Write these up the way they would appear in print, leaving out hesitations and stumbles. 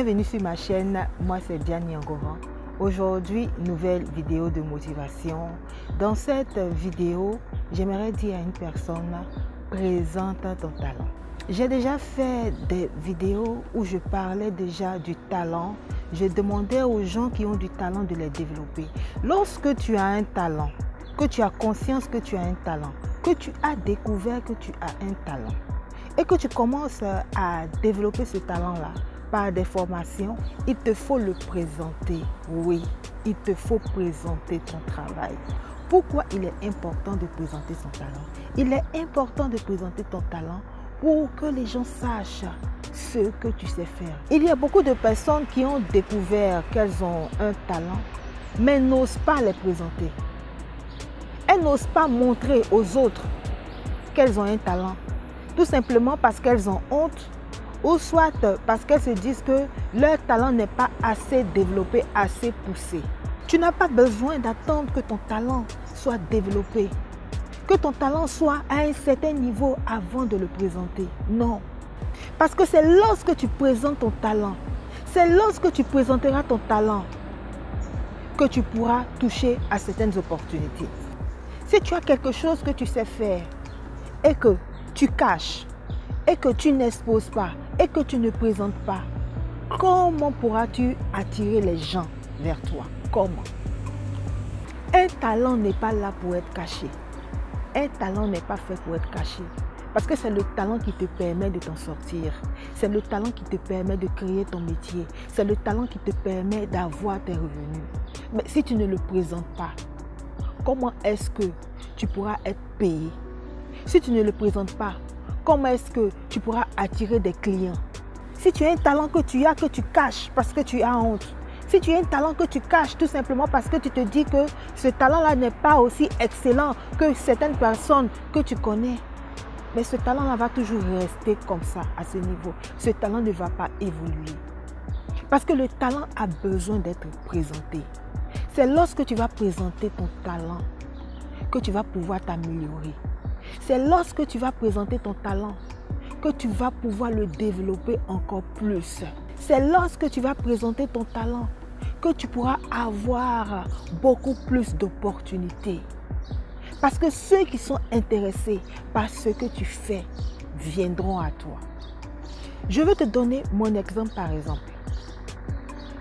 Bienvenue sur ma chaîne, moi c'est Diane Yangoran. Aujourd'hui, nouvelle vidéo de motivation. Dans cette vidéo, j'aimerais dire à une personne, présente ton talent. J'ai déjà fait des vidéos où je parlais déjà du talent. Je demandais aux gens qui ont du talent de les développer. Lorsque tu as un talent, que tu as conscience que tu as un talent, que tu as découvert que tu as un talent et que tu commences à développer ce talent-là par des formations, il te faut le présenter. Oui, il te faut présenter ton travail. Pourquoi il est important de présenter son talent? Il est important de présenter ton talent pour que les gens sachent ce que tu sais faire. Il y a beaucoup de personnes qui ont découvert qu'elles ont un talent, mais n'osent pas les présenter. Elles n'osent pas montrer aux autres qu'elles ont un talent, tout simplement parce qu'elles ont honte, ou soit parce qu'elles se disent que leur talent n'est pas assez développé, assez poussé. Tu n'as pas besoin d'attendre que ton talent soit développé, que ton talent soit à un certain niveau avant de le présenter. Non. Parce que c'est lorsque tu présentes ton talent, c'est lorsque tu présenteras ton talent que tu pourras toucher à certaines opportunités. Si tu as quelque chose que tu sais faire et que tu caches, et que tu n'exposes pas, et que tu ne présentes pas, comment pourras-tu attirer les gens vers toi? Comment? Un talent n'est pas là pour être caché. Un talent n'est pas fait pour être caché. Parce que c'est le talent qui te permet de t'en sortir. C'est le talent qui te permet de créer ton métier. C'est le talent qui te permet d'avoir tes revenus. Mais si tu ne le présentes pas, comment est-ce que tu pourras être payé? Si tu ne le présentes pas, comment est-ce que tu pourras attirer des clients? Si tu as un talent que tu caches parce que tu as honte, si tu as un talent que tu caches tout simplement parce que tu te dis que ce talent-là n'est pas aussi excellent que certaines personnes que tu connais, mais ce talent-là va toujours rester comme ça, à ce niveau. Ce talent ne va pas évoluer. Parce que le talent a besoin d'être présenté. C'est lorsque tu vas présenter ton talent que tu vas pouvoir t'améliorer. C'est lorsque tu vas présenter ton talent que tu vas pouvoir le développer encore plus. C'est lorsque tu vas présenter ton talent que tu pourras avoir beaucoup plus d'opportunités. Parce que ceux qui sont intéressés par ce que tu fais viendront à toi. Je veux te donner mon exemple par exemple.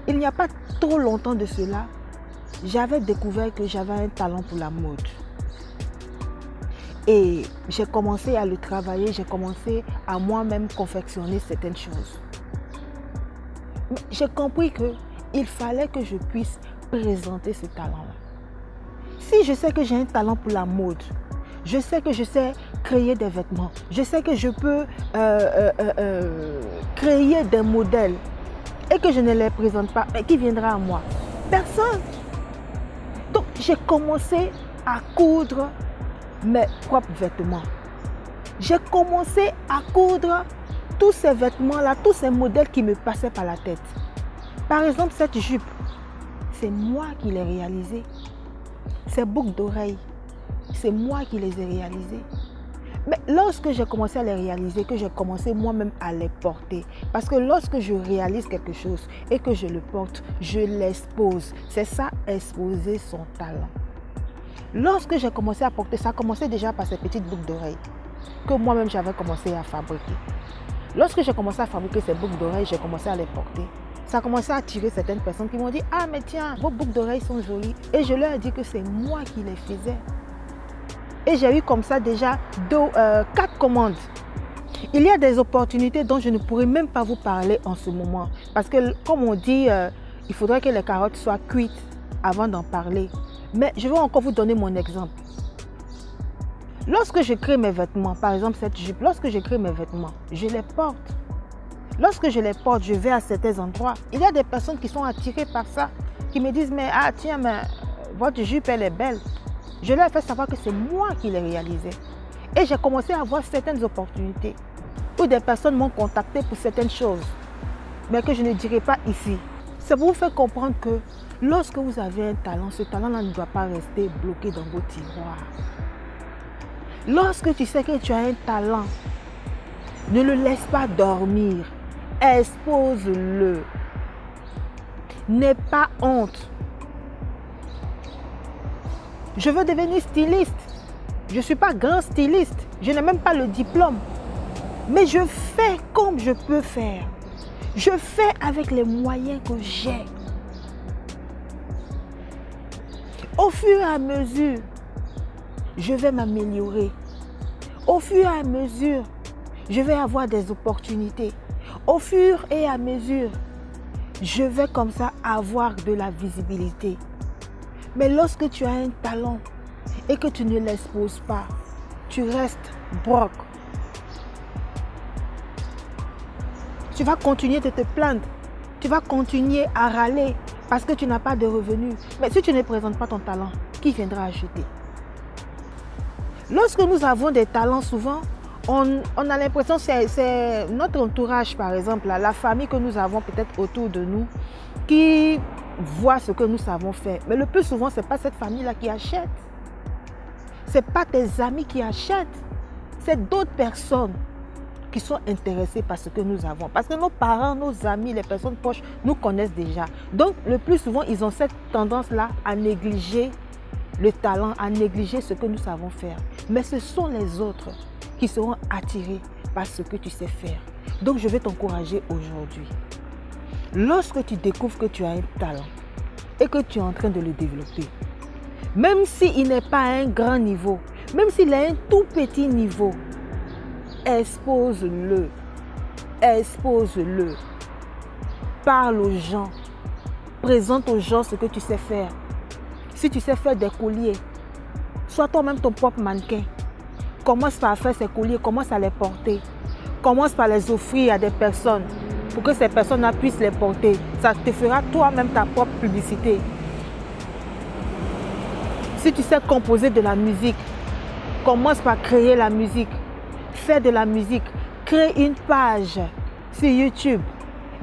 Il n'y a pas trop longtemps de cela, j'avais découvert que j'avais un talent pour la mode. Et j'ai commencé à le travailler, j'ai commencé à moi-même confectionner certaines choses. J'ai compris qu'il fallait que je puisse présenter ce talent-là. Si je sais que j'ai un talent pour la mode, je sais que je sais créer des vêtements, je sais que je peux créer des modèles et que je ne les présente pas, mais qui viendra à moi? Personne. Donc j'ai commencé à coudre mes propres vêtements. J'ai commencé à coudre tous ces vêtements-là, tous ces modèles qui me passaient par la tête. Par exemple, cette jupe, c'est moi qui l'ai réalisée. Ces boucles d'oreilles, c'est moi qui les ai réalisées. Mais lorsque j'ai commencé à les réaliser, que j'ai commencé moi-même à les porter, parce que lorsque je réalise quelque chose et que je le porte, je l'expose. C'est ça, exposer son talent. Lorsque j'ai commencé à porter, ça a commencé déjà par ces petites boucles d'oreilles que moi-même j'avais commencé à fabriquer. Lorsque j'ai commencé à fabriquer ces boucles d'oreilles, j'ai commencé à les porter. Ça a commencé à attirer certaines personnes qui m'ont dit « Ah mais tiens, vos boucles d'oreilles sont jolies ». Et je leur ai dit que c'est moi qui les faisais. Et j'ai eu comme ça déjà 4 commandes. Il y a des opportunités dont je ne pourrais même pas vous parler en ce moment. Parce que comme on dit, il faudrait que les carottes soient cuites avant d'en parler. Mais je vais encore vous donner mon exemple. Lorsque je crée mes vêtements, par exemple cette jupe, lorsque je crée mes vêtements, je les porte. Lorsque je les porte, je vais à certains endroits. Il y a des personnes qui sont attirées par ça, qui me disent « Mais ah tiens, mais votre jupe, elle est belle ». Je leur ai fait savoir que c'est moi qui l'ai réalisée. Et j'ai commencé à avoir certaines opportunités où des personnes m'ont contacté pour certaines choses, mais que je ne dirai pas ici. C'est pour vous faire comprendre que lorsque vous avez un talent, ce talent-là ne doit pas rester bloqué dans vos tiroirs. Lorsque tu sais que tu as un talent, ne le laisse pas dormir. Expose-le. N'aie pas honte. Je veux devenir styliste. Je ne suis pas grand styliste. Je n'ai même pas le diplôme. Mais je fais comme je peux faire. Je fais avec les moyens que j'ai. Au fur et à mesure, je vais m'améliorer. Au fur et à mesure, je vais avoir des opportunités. Au fur et à mesure, je vais comme ça avoir de la visibilité. Mais lorsque tu as un talent et que tu ne l'exposes pas, tu restes broke. Tu vas continuer de te plaindre. Tu vas continuer à râler parce que tu n'as pas de revenus. Mais si tu ne présentes pas ton talent, qui viendra acheter? Lorsque nous avons des talents, souvent, on a l'impression que c'est notre entourage, par exemple, la famille que nous avons peut-être autour de nous, qui voit ce que nous savons faire. Mais le plus souvent, ce n'est pas cette famille-là qui achète. Ce n'est pas tes amis qui achètent. C'est d'autres personnes qui sont intéressés par ce que nous avons. Parce que nos parents, nos amis, les personnes proches nous connaissent déjà. Donc, le plus souvent, ils ont cette tendance-là à négliger le talent, à négliger ce que nous savons faire. Mais ce sont les autres qui seront attirés par ce que tu sais faire. Donc, je vais t'encourager aujourd'hui. Lorsque tu découvres que tu as un talent et que tu es en train de le développer, même s'il n'est pas à un grand niveau, même s'il est à un tout petit niveau, expose-le. Expose-le. Parle aux gens. Présente aux gens ce que tu sais faire. Si tu sais faire des colliers, sois toi-même ton propre mannequin. Commence par faire ces colliers, commence à les porter. Commence par les offrir à des personnes pour que ces personnes puissent les porter. Ça te fera toi-même ta propre publicité. Si tu sais composer de la musique, commence par créer la musique. Fais de la musique, crée une page sur YouTube,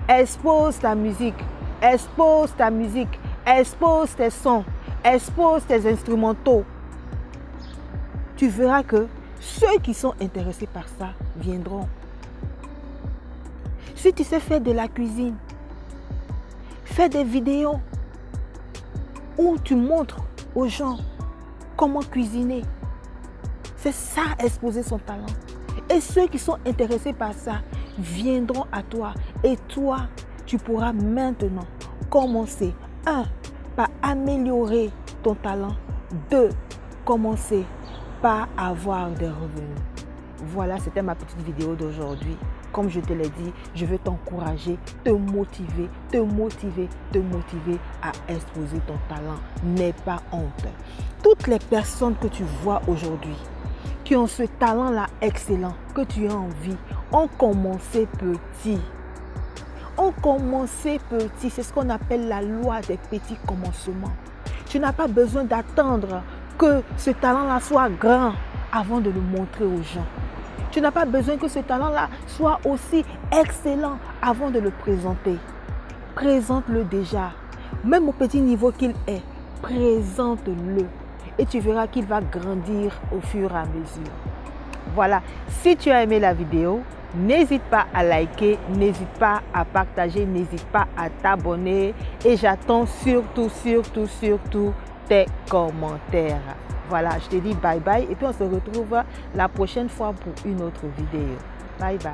expose ta musique, expose ta musique, expose tes sons, expose tes instrumentaux. Tu verras que ceux qui sont intéressés par ça viendront. Si tu sais faire de la cuisine, fais des vidéos où tu montres aux gens comment cuisiner. C'est ça, exposer son talent. Et ceux qui sont intéressés par ça viendront à toi. Et toi, tu pourras maintenant commencer, 1, par améliorer ton talent. 2, commencer par avoir des revenus. Voilà, c'était ma petite vidéo d'aujourd'hui. Comme je te l'ai dit, je veux t'encourager, te motiver à exposer ton talent. N'aie pas honte. Toutes les personnes que tu vois aujourd'hui, qui ont ce talent-là excellent, que tu as envie, ont commencé petit. Ont commencé petit. C'est ce qu'on appelle la loi des petits commencements. Tu n'as pas besoin d'attendre que ce talent-là soit grand avant de le montrer aux gens. Tu n'as pas besoin que ce talent-là soit aussi excellent avant de le présenter. Présente-le déjà. Même au petit niveau qu'il est, présente-le. Et tu verras qu'il va grandir au fur et à mesure. Voilà, si tu as aimé la vidéo, n'hésite pas à liker, n'hésite pas à partager, n'hésite pas à t'abonner. Et j'attends surtout tes commentaires. Voilà, je te dis bye bye et puis on se retrouve la prochaine fois pour une autre vidéo. Bye bye.